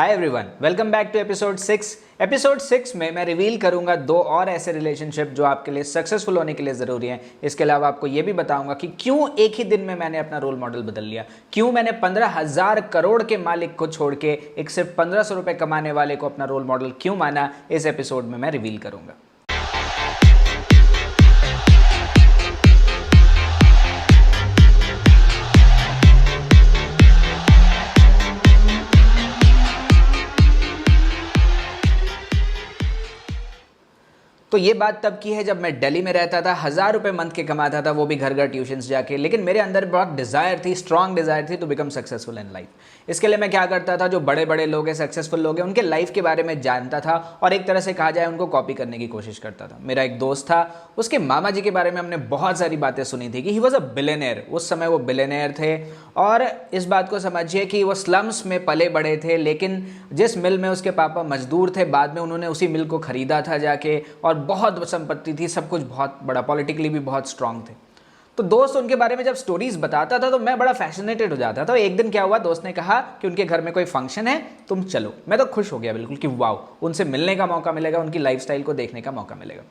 Hi everyone, welcome back to episode 6। Episode 6 में मैं reveal करूंगा दो और ऐसे रिलेशनशिप जो आपके लिए सक्सेसफुल होने के लिए ज़रूरी हैं। इसके अलावा आपको ये भी बताऊंगा कि क्यों एक ही दिन में मैंने अपना रोल मॉडल बदल लिया, क्यों मैंने 15,000 करोड़ के मालिक को छोड़ के एक सिर्फ 1500 रुपये कमाने वाले को अपना रोल मॉडल क्यों माना। इस एपिसोड में मैं रिवील करूंगा। तो ये बात तब की है जब मैं दिल्ली में रहता था, 1000 रुपये मंथ के कमाता था, वो भी घर घर ट्यूशन्स जाके। लेकिन मेरे अंदर बहुत डिज़ायर थी, स्ट्रॉन्ग डिज़ायर थी to become successful in life. इसके लिए मैं क्या करता था, जो बड़े बड़े लोग हैं, सक्सेसफुल लोग हैं, उनके लाइफ के बारे में जानता था और एक तरह से कहा जाए उनको कॉपी करने की कोशिश करता था। मेरा एक दोस्त था, उसके मामा जी के बारे में हमने बहुत सारी बातें सुनी थी कि ही वॉज अ बिलियनेयर। उस समय वो बिलियनेयर थे और इस बात को समझिए कि वो स्लम्स में पले बड़े थे, लेकिन जिस मिल में उसके पापा मजदूर थे, बाद में उन्होंने उसी मिल को खरीदा था जाके और बहुत संपत्ति थी, सब कुछ बहुत बड़ा, पॉलिटिकली भी बहुत स्ट्रांग थे। तो दोस्त उनके बारे में जब स्टोरीज बताता था तो मैं बड़ा फैसिनेटेड हो जाता था। एक दिन क्या हुआ, दोस्त ने कहा कि उनके घर में कोई फंक्शन है, तुम चलो। मैं तो खुश हो गया बिल्कुल कि वाओ, उनसे मिलने का मौका मिलेगा, उनकी लाइफस्टाइल को देखने का मौका मिलेगा।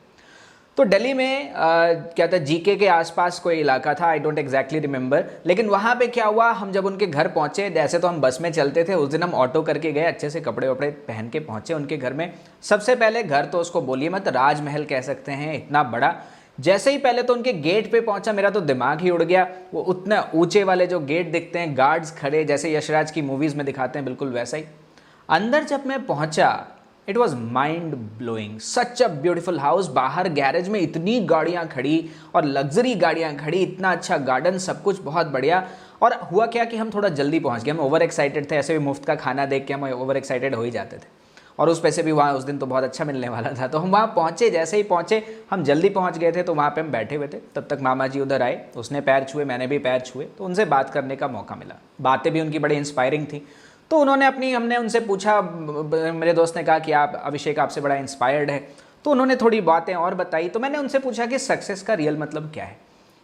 तो दिल्ली में क्या था, जीके के आसपास कोई इलाका था, आई डोंट एग्जैक्टली रिमेंबर। लेकिन वहाँ पे क्या हुआ, हम जब उनके घर पहुँचे, जैसे तो हम बस में चलते थे, उस दिन हम ऑटो करके गए, अच्छे से कपड़े वपड़े पहन के पहुँचे उनके घर में। सबसे पहले घर तो उसको बोलिए मत, राजमहल कह सकते हैं, इतना बड़ा। जैसे ही पहले तो उनके गेट पे पहुंचा, मेरा तो दिमाग ही उड़ गया। वो उतना ऊंचे वाले जो गेट दिखते हैं, गार्ड्स खड़े जैसे यशराज की मूवीज़ में दिखाते हैं, बिल्कुल वैसा ही। अंदर जब मैं पहुंचा, it was mind blowing, such a beautiful house. बाहर गैरेज में इतनी गाड़ियाँ खड़ी और लग्जरी गाड़ियाँ खड़ी, इतना अच्छा गार्डन, सब कुछ बहुत बढ़िया। और हुआ क्या कि हम थोड़ा जल्दी पहुंच गए, हम ओवर एक्साइटेड थे। ऐसे भी मुफ्त का खाना देख के हम ओवर एक्साइटेड हो ही जाते थे और उस पैसे भी वहाँ उस दिन तो बहुत अच्छा मिलने वाला था। तो हम वहाँ पहुँचे, जैसे ही पहुँचे, हम जल्दी पहुँच गए थे, तो वहाँ पे हम बैठे हुए थे। तब तक मामा जी उधर आए, उसने पैर छुए, मैंने भी पैर छुए, तो उनसे बात करने का मौका मिला। बातें भी उनकी बड़ी इंस्पायरिंग थी। तो उन्होंने हमने उनसे पूछा, मेरे दोस्त ने कहा कि आप अभिषेक, आपसे बड़ा इंस्पायर्ड है। तो उन्होंने थोड़ी बातें और बताई। तो मैंने उनसे पूछा कि सक्सेस का रियल मतलब क्या है।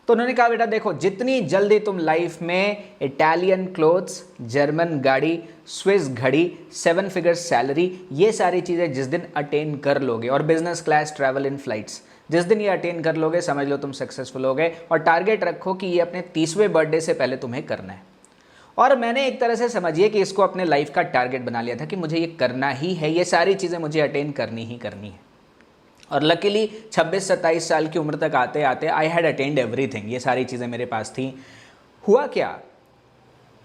तो उन्होंने कहा, बेटा देखो, जितनी जल्दी तुम लाइफ में इटालियन क्लोथ्स, जर्मन गाड़ी, स्विस घड़ी, 7 फिगर सैलरी, ये सारी चीज़ें जिस दिन अटेन कर लोगे, और business class travel in flights, जिस दिन ये अटेन कर लोगे, समझ लो तुम सक्सेसफुल हो गए। और टारगेट रखो कि ये अपने 30वें बर्थडे से पहले तुम्हें करना है। और मैंने एक तरह से समझिए कि इसको अपने लाइफ का टारगेट बना लिया था कि मुझे ये करना ही है, ये सारी चीज़ें मुझे अटेन करनी ही करनी है। और लकीली 26-27 साल की उम्र तक आते आते आई हैड अटेन्ड एवरीथिंग, ये सारी चीज़ें मेरे पास थी। हुआ क्या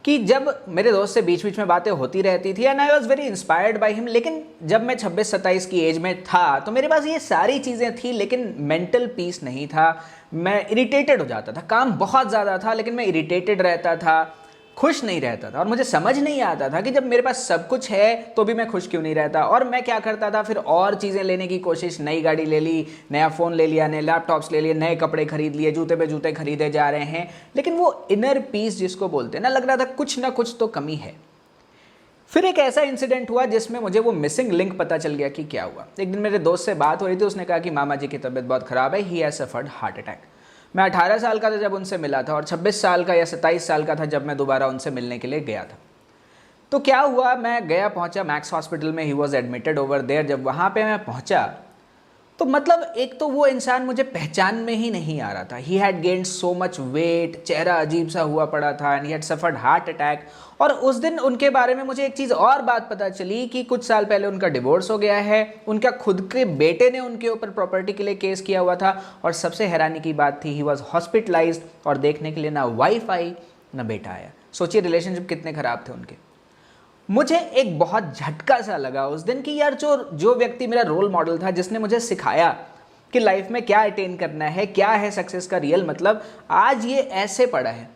कि जब मेरे दोस्त से बीच बीच में बातें होती रहती थी and I was very inspired by him, लेकिन जब मैं 26-27 की एज में था तो मेरे पास ये सारी चीज़ें थी, लेकिन मेंटल पीस नहीं था। मैं इरिटेटेड हो जाता था, काम बहुत ज़्यादा था लेकिन मैं इरिटेटेड रहता था, खुश नहीं रहता था। और मुझे समझ नहीं आता था कि जब मेरे पास सब कुछ है तो भी मैं खुश क्यों नहीं रहता। और मैं क्या करता था, फिर और चीज़ें लेने की कोशिश, नई गाड़ी ले ली, नया फ़ोन ले लिया, नए लैपटॉप्स ले लिए, नए कपड़े खरीद लिए, जूते पे जूते खरीदे जा रहे हैं, लेकिन वो इनर पीस जिसको बोलते हैं ना, लग रहा था कुछ ना कुछ तो कमी है। फिर एक ऐसा इंसिडेंट हुआ जिसमें मुझे वो मिसिंग लिंक पता चल गया कि क्या हुआ। एक दिन मेरे दोस्त से बात हो रही थी, उसने कहा कि मामा जी की तबीयत बहुत ख़राब है, he has suffered heart attack. मैं 18 साल का था जब उनसे मिला था और 26 साल का या 27 साल का था जब मैं दोबारा उनसे मिलने के लिए गया था। तो क्या हुआ, मैं गया, पहुंचा मैक्स हॉस्पिटल में, he was admitted over there. जब वहाँ पे मैं पहुंचा तो मतलब एक तो वो इंसान मुझे पहचान में ही नहीं आ रहा था। He had gained so much weight, चेहरा अजीब सा हुआ पड़ा था, and he had suffered heart attack. और उस दिन उनके बारे में मुझे एक चीज़ और बात पता चली कि कुछ साल पहले उनका डिवोर्स हो गया है, उनका खुद के बेटे ने उनके ऊपर प्रॉपर्टी के लिए केस किया हुआ था, और सबसे हैरानी की बात थी, ही वॉज हॉस्पिटलाइज्ड और देखने के लिए ना वाइफ आई ना बेटा आया। सोचिए रिलेशनशिप कितने ख़राब थे उनके। मुझे एक बहुत झटका सा लगा उस दिन कि यार जो व्यक्ति मेरा रोल मॉडल था, जिसने मुझे सिखाया कि लाइफ में क्या अटेन करना है, क्या है सक्सेस का रियल मतलब, आज ये ऐसे पड़ा है।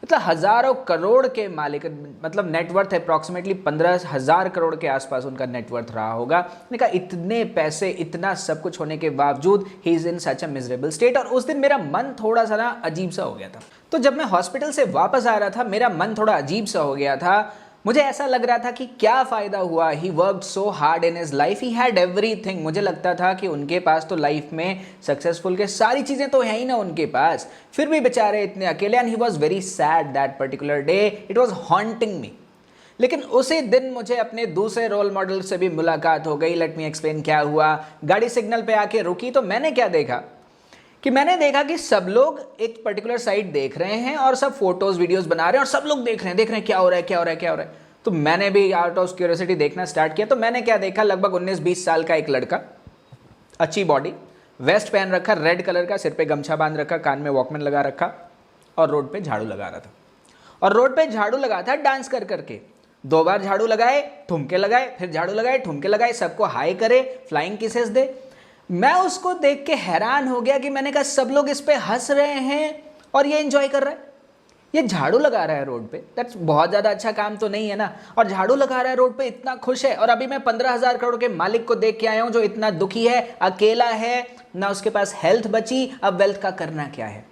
मतलब हज़ारों करोड़ के मालिक, मतलब नेटवर्थ अप्रॉक्सीमेटली 15,000 करोड़ के आसपास उनका नेटवर्थ रहा होगा। मैंने कहा इतने पैसे, इतना सब कुछ होने के बावजूद he is in such a miserable state. और उस दिन मेरा मन थोड़ा सा ना अजीब सा हो गया था। तो जब मैं हॉस्पिटल से वापस आ रहा था, मेरा मन थोड़ा अजीब सा हो गया था। मुझे ऐसा लग रहा था कि क्या फ़ायदा हुआ, he worked so hard in his life, he had everything. मुझे लगता था कि उनके पास तो लाइफ में सक्सेसफुल के सारी चीज़ें तो है ही ना उनके पास, फिर भी बेचारे इतने अकेले। And he was very sad that particular day, it was haunting me. लेकिन उसी दिन मुझे अपने दूसरे रोल मॉडल से भी मुलाकात हो गई। लेट मी एक्सप्लेन क्या हुआ। गाड़ी सिग्नल पे आके रुकी तो मैंने क्या देखा कि सब लोग एक पर्टिकुलर साइड देख रहे हैं और सब फोटोज वीडियोस बना रहे हैं और सब लोग देख रहे हैं क्या हो रहा है। तो मैंने भी आउट ऑफ क्यूरियोसिटी देखना स्टार्ट किया। तो मैंने क्या देखा, लगभग 19-20 साल का एक लड़का, अच्छी बॉडी, वेस्ट पहन रखा रेड कलर का, सिर पे गमछा बांध रखा, कान में वॉकमैन लगा रखा और रोड पे झाड़ू लगा रहा था। और रोड पे झाड़ू लगा था डांस कर करके, 2 बार झाड़ू लगाए, ठुमके लगाए, फिर झाड़ू लगाए, ठुमके लगाए, सबको हाई करे, फ्लाइंग किसेस दे। मैं उसको देख के हैरान हो गया कि मैंने कहा सब लोग इस पे हंस रहे हैं और ये एंजॉय कर रहा है, ये झाड़ू लगा रहा है रोड पे। दैट्स बहुत ज़्यादा अच्छा काम तो नहीं है ना। और झाड़ू लगा रहा है रोड पे, इतना खुश है। और अभी मैं 15,000 करोड़ के मालिक को देख के आया हूं जो इतना दुखी है, अकेला है, ना उसके पास हेल्थ बची, अब वेल्थ का करना क्या है।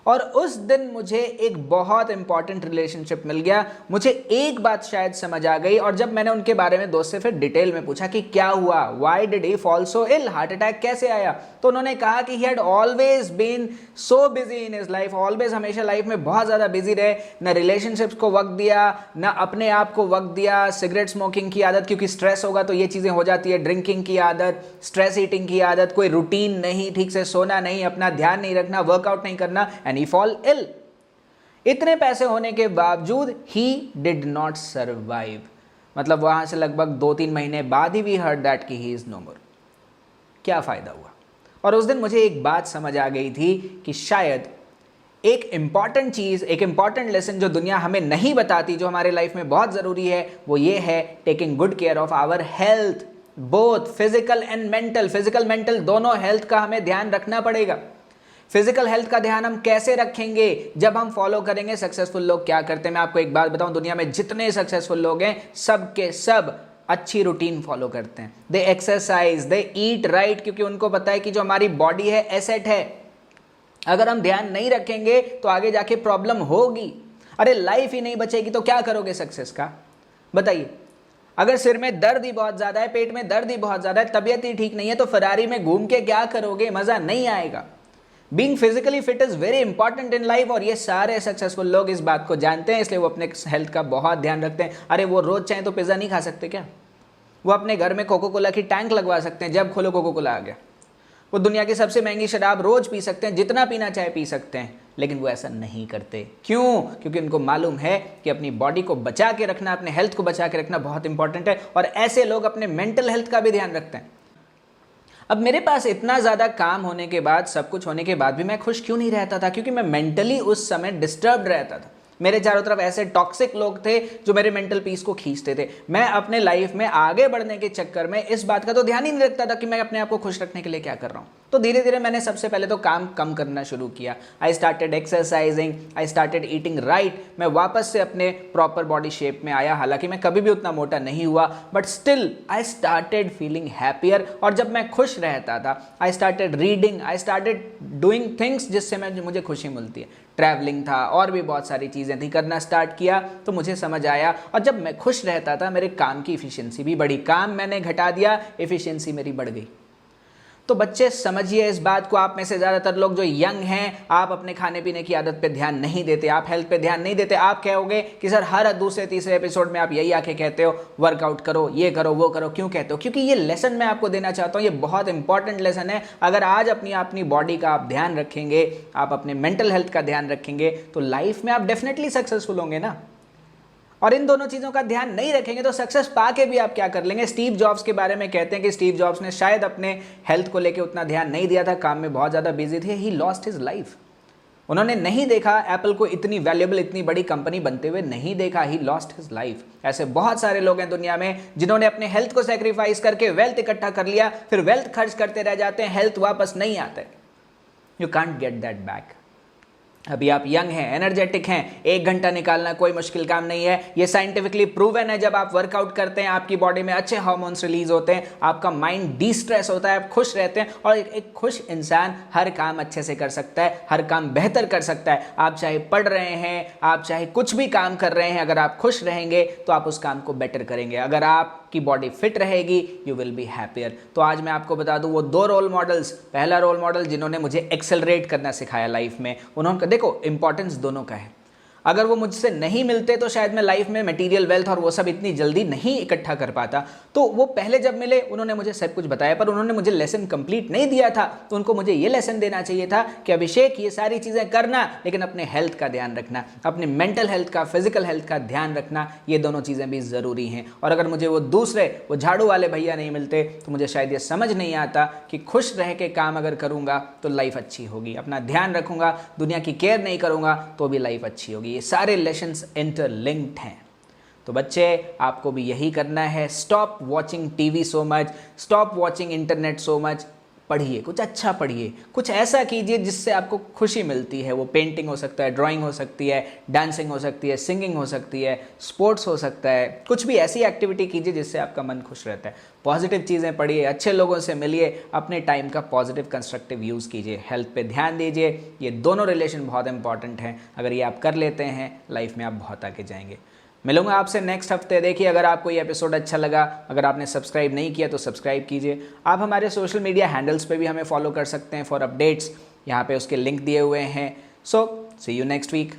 और उस दिन मुझे एक बहुत इंपॉर्टेंट रिलेशनशिप मिल गया। मुझे एक बात शायद समझ आ गई। और जब मैंने उनके बारे में दोस्त से फिर डिटेल में पूछा कि क्या हुआ, why did he fall so ill, heart attack कैसे आया, तो उन्होंने कहा कि he had always been so busy in his life, always, हमेशा लाइफ में बहुत ज़्यादा बिजी रहे, ना रिलेशनशिप्स को वक्त दिया, ना अपने आप को वक्त दिया। सिगरेट स्मोकिंग की आदत, क्योंकि स्ट्रेस होगा तो ये चीज़ें हो जाती है, ड्रिंकिंग की आदत, स्ट्रेस ईटिंग की आदत, कोई रूटीन नहीं, ठीक से सोना नहीं, अपना ध्यान नहीं रखना, वर्कआउट नहीं करना, एंड ही फॉल इल। इतने पैसे होने के बावजूद ही डिड नॉट सर्वाइव। मतलब वहां से लगभग 2-3 महीने बाद ही वी हर्ड दैट कि ही इज नो मोर। क्या फायदा हुआ। और उस दिन मुझे एक बात समझ आ गई थी कि शायद एक इंपॉर्टेंट चीज, एक इंपॉर्टेंट लेसन जो दुनिया हमें नहीं बताती, जो हमारे लाइफ में बहुत जरूरी है, वो ये है taking good care of our health, both physical and mental. Physical mental दोनों हेल्थ का हमें ध्यान रखना पड़ेगा। फिजिकल हेल्थ का ध्यान हम कैसे रखेंगे, जब हम फॉलो करेंगे सक्सेसफुल लोग क्या करते हैं। मैं आपको एक बात बताऊं, दुनिया में जितने सक्सेसफुल लोग हैं सब के सब अच्छी रूटीन फॉलो करते हैं। दे एक्सरसाइज, दे ईट राइट, क्योंकि उनको पता है कि जो हमारी बॉडी है एसेट है। अगर हम ध्यान नहीं रखेंगे तो आगे जाके प्रॉब्लम होगी। अरे लाइफ ही नहीं बचेगी तो क्या करोगे सक्सेस का, बताइए। अगर सिर में दर्द ही बहुत ज्यादा है, पेट में दर्द ही बहुत ज्यादा है, तबीयत ही ठीक नहीं है, तो फरारी में घूम के क्या करोगे, मजा नहीं आएगा। Being physically fit is very important in life, और ये सारे सक्सेसफुल लोग इस बात को जानते हैं, इसलिए वो अपने हेल्थ का बहुत ध्यान रखते हैं। अरे वो रोज चाहे तो पिज्जा नहीं खा सकते क्या? वो अपने घर में कोको कोला की टैंक लगवा सकते हैं, जब खोलो कोको कोला आ गया। वो दुनिया की सबसे महंगी शराब रोज पी सकते हैं, जितना पीना चाहे पी सकते हैं, लेकिन वो ऐसा नहीं करते। क्यों? क्योंकि उनको मालूम है कि अपनी बॉडी को बचा के रखना, अपने हेल्थ को बचा के रखना बहुत इंपॉर्टेंट है। और ऐसे लोग अपने मेंटल हेल्थ का भी ध्यान रखते हैं। अब मेरे पास इतना ज़्यादा काम होने के बाद, सब कुछ होने के बाद भी मैं खुश क्यों नहीं रहता था? क्योंकि मैं मेंटली उस समय डिस्टर्ब्ड रहता था। मेरे चारों तरफ ऐसे टॉक्सिक लोग थे जो मेरे मेंटल पीस को खींचते थे। मैं अपने लाइफ में आगे बढ़ने के चक्कर में इस बात का तो ध्यान ही नहीं रखता था कि मैं अपने आप को खुश रखने के लिए क्या कर रहा हूँ। तो धीरे धीरे मैंने सबसे पहले तो काम कम करना शुरू किया। I started exercising, I started eating right. मैं वापस से अपने प्रॉपर बॉडी शेप में आया। हालांकि मैं कभी भी उतना मोटा नहीं हुआ, but still I started feeling happier. और जब मैं खुश रहता था, I started reading, I started doing things जिससे मुझे खुशी मिलती है। ट्रैवलिंग था और भी बहुत सारी चीज़ें थी, करना स्टार्ट किया तो मुझे समझ आया। और जब मैं खुश रहता था, मेरे काम की इफिशियंसी भी बढ़ी। काम मैंने घटा दिया, इफिशियंसी मेरी बढ़ गई। तो बच्चे समझिए इस बात को। आप में से ज़्यादातर लोग जो यंग हैं, आप अपने खाने पीने की आदत पे ध्यान नहीं देते, आप हेल्थ पे ध्यान नहीं देते। आप कहोगे कि सर हर दूसरे तीसरे एपिसोड में आप यही आके कहते हो वर्कआउट करो, ये करो, वो करो। क्यों कहते हो? क्योंकि ये लेसन मैं आपको देना चाहता हूँ। ये बहुत इंपॉर्टेंट लेसन है। अगर आज अपनी बॉडी का आप ध्यान रखेंगे, आप अपने मेंटल हेल्थ का ध्यान रखेंगे, तो लाइफ में आप डेफिनेटली सक्सेसफुल होंगे ना। और इन दोनों चीज़ों का ध्यान नहीं रखेंगे तो सक्सेस पाके भी आप क्या कर लेंगे। स्टीव जॉब्स के बारे में कहते हैं कि स्टीव जॉब्स ने शायद अपने हेल्थ को लेके उतना ध्यान नहीं दिया था, काम में बहुत ज़्यादा बिजी थे। He lost his life. उन्होंने नहीं देखा एप्पल को इतनी वैल्यूएबल, इतनी बड़ी कंपनी बनते हुए नहीं देखा। He lost his life. ऐसे बहुत सारे लोग हैं दुनिया में जिन्होंने अपने हेल्थ को सेक्रीफाइस करके वेल्थ इकट्ठा कर लिया, फिर वेल्थ खर्च करते रह जाते हैं, हेल्थ वापस नहीं आते। You can't get that back. अभी आप यंग हैं, एनर्जेटिक हैं, 1 घंटा निकालना कोई मुश्किल काम नहीं है। ये साइंटिफिकली प्रूवन है। जब आप वर्कआउट करते हैं, आपकी बॉडी में अच्छे हार्मोन्स रिलीज होते हैं, आपका माइंड डी स्ट्रेस होता है, आप खुश रहते हैं। और एक खुश इंसान हर काम अच्छे से कर सकता है, हर काम बेहतर कर सकता है। आप चाहे पढ़ रहे हैं, आप चाहे कुछ भी काम कर रहे हैं, अगर आप खुश रहेंगे तो आप उस काम को बेटर करेंगे। अगर आपकी बॉडी फिट रहेगी, यू विल बी हैप्पियर। तो आज मैं आपको बता दूं वो 2 रोल मॉडल्स। पहला रोल मॉडल जिन्होंने मुझे एक्सेलरेट करना सिखाया लाइफ में, उन्होंने देखो इंपॉर्टेंस दोनों का है। अगर वो मुझसे नहीं मिलते तो शायद मैं लाइफ में मटेरियल वेल्थ और वो सब इतनी जल्दी नहीं इकट्ठा कर पाता। तो वो पहले जब मिले उन्होंने मुझे सब कुछ बताया, पर उन्होंने मुझे लेसन कंप्लीट नहीं दिया था। तो उनको मुझे ये लेसन देना चाहिए था कि अभिषेक ये सारी चीज़ें करना, लेकिन अपने हेल्थ का ध्यान रखना, अपने मेंटल हेल्थ का, फिजिकल हेल्थ का ध्यान रखना, ये दोनों चीज़ें भी ज़रूरी हैं। और अगर मुझे वो दूसरे वो झाड़ू वाले भैया नहीं मिलते तो मुझे शायद ये समझ नहीं आता कि खुश रह के काम अगर करूँगा तो लाइफ अच्छी होगी, अपना ध्यान रखूँगा, दुनिया की केयर नहीं करूँगा तो भी लाइफ अच्छी होगी। ये सारे लेसन्स इंटरलिंक्ड हैं। तो बच्चे आपको भी यही करना है। Stop watching TV so much, stop watching internet so much. पढ़िए, कुछ अच्छा पढ़िए, कुछ ऐसा कीजिए जिससे आपको खुशी मिलती है। वो पेंटिंग हो सकता है, ड्राइंग हो सकती है, डांसिंग हो सकती है, सिंगिंग हो सकती है, स्पोर्ट्स हो सकता है। कुछ भी ऐसी एक्टिविटी कीजिए जिससे आपका मन खुश रहता है। पॉजिटिव चीज़ें पढ़िए, अच्छे लोगों से मिलिए, अपने टाइम का पॉजिटिव कंस्ट्रक्टिव यूज़ कीजिए, हेल्थ पे ध्यान दीजिए। ये दोनों रिलेशन बहुत इंपॉर्टेंट हैं। अगर ये आप कर लेते हैं लाइफ में आप बहुत आगे जाएंगे। मिलूंगा आपसे नेक्स्ट हफ्ते। देखिए, अगर आपको ये एपिसोड अच्छा लगा, अगर आपने सब्सक्राइब नहीं किया तो सब्सक्राइब कीजिए। आप हमारे सोशल मीडिया हैंडल्स पे भी हमें फॉलो कर सकते हैं फॉर अपडेट्स। यहाँ पे उसके लिंक दिए हुए हैं। सो सी यू नेक्स्ट वीक।